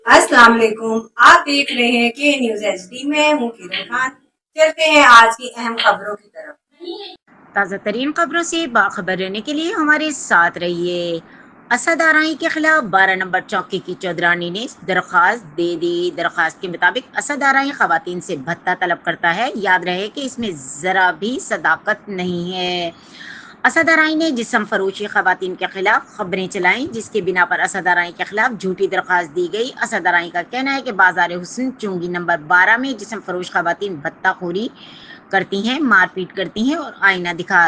अस्सलाम वालेकुम। आप देख रहे हैं के न्यूज एचडी में हूँ किरण खान। चलते हैं आज की अहम खबरों की तरफ। ताज़ा तरीन खबरों से बाखबर रहने के लिए हमारे साथ रहिए। असद आराई के खिलाफ 12 नंबर चौकी की चौधरानी ने दरख्वास्त दे दी। दरख्वास्त के मुताबिक असद आराई खवातीन से भत्ता तलब करता है। याद रहे कि इसमें ज़रा भी सदाकत नहीं है। असद आराई ने जिस्म फरोशी खवातीन के खिलाफ खबरें चलाई, जिसके बिना पर असद आराई के खिलाफ झूठी दरख्वास्त दी गई। असद आराई का कहना है कि बाजार हुस्न चुंगी नंबर 12 में जिस्म फरोश खवातीन भत्ताखोरी करती हैं, मारपीट करती हैं और आईना दिखा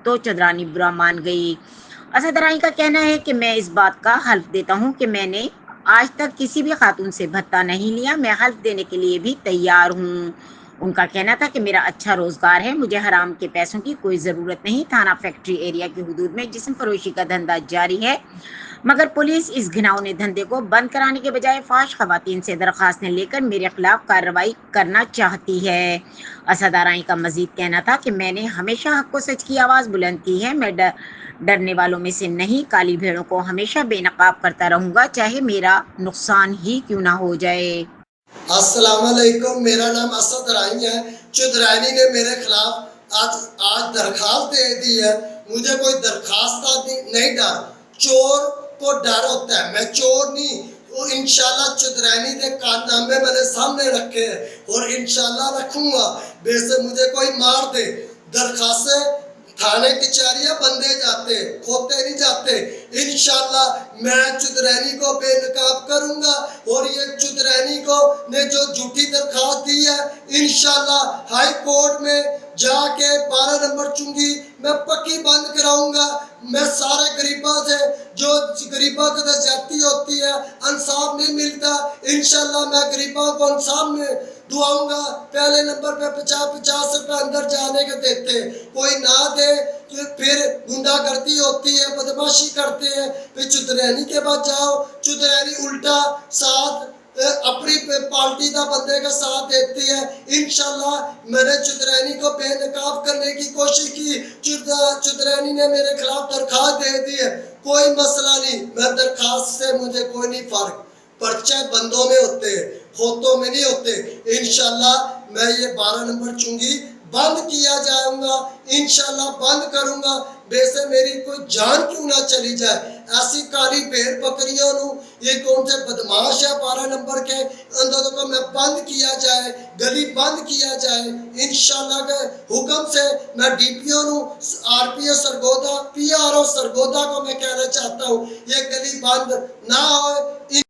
तो चौधरानी बुरा मान गई। असद आराई का कहना है कि मैं इस बात का हल्फ देता हूँ कि मैंने आज तक किसी भी खातून से भत्ता नहीं लिया। मैं हल्फ देने के लिए भी तैयार हूँ। उनका कहना था कि मेरा अच्छा रोजगार है, मुझे हराम के पैसों की कोई ज़रूरत नहीं। थाना फैक्ट्री एरिया की हदूद में जिस्म फरोशी का धंधा जारी है, मगर पुलिस इस घिनौने धंधे को बंद कराने के बजाय फाश खवातीन से दरख्वास्तें लेकर मेरे खिलाफ कार्रवाई करना चाहती है। असद आराई का मजीद कहना था कि मैंने हमेशा हक को सच की आवाज़ बुलंद की है। मैं डरने वालों में से नहीं, काली भेड़ों को हमेशा बेनकाब करता रहूंगा, चाहे मेरा नुकसान ही क्यों ना हो जाए। अस्सलाम वालेकुम, मेरा नाम असद राई है। चौधरानी ने मेरे खिलाफ आज दरखास्त दे दी है। मुझे कोई दरखास्त नहीं डर, चोर को डर होता है। मैं चोर नहीं, वो इंशाल्लाह चौधरानी के कारनामे मैंने सामने रखे हैं और इंशाल्लाह रखूंगा। वैसे मुझे कोई मार दे, दरखास्तें थाने कचहरियां बंदे जाते, खोते नहीं जाते। इंशाल्लाह मैं चौधरानी को बेनकाब करूंगा और ये चौधरानी को ने जो झूठी दरखास्त दी है, इंशाल्लाह हाई कोर्ट में जाके 12 नंबर चुंगी मैं पक्की बंद कराऊंगा। मैं सारे गरीबों से, जो गरीबों को तो ज्यादती होती है, इंसाफ नहीं मिलता, इंशाल्लाह मैं गरीबों को इंसाफ में दुआऊंगा। पहले नंबर पे 50-50 रुपए अंदर जाने के देते, कोई ना दे तो फिर गुंडागर्दी होती है, बदमाशी करते हैं। फिर चौधरानी के पास जाओ, चौधरानी उल्टा साथ अपनी पार्टी का बंदे का साथ देती है। इंशाल्लाह मैंने चौधरानी को बेनकाब करने की कोशिश की, चौधरानी ने मेरे खिलाफ दरखास्त दे दी है। कोई मसला नहीं, मैं दरखास्त से मुझे कोई नहीं फर्क, पर्चे बंदों में होते हैं, खोतों में नहीं होते। इंशाल्लाह मैं ये 12 नंबर चुंगी बंद किया जाऊंगा, इंशाल्लाह बंद करूंगा। वैसे मेरी कोई जान क्यों ना चली जाए। ऐसी काली भेड़ बकरियों ये कौन से बदमाश है 12 नंबर के अंदर को मैं बंद किया जाए, गली बंद किया जाए। इंशाल्लाह के हुक्म से मैं DPO RPO Sargodha, PRO Sargodha को मैं कहना चाहता हूँ ये गली बंद ना हो।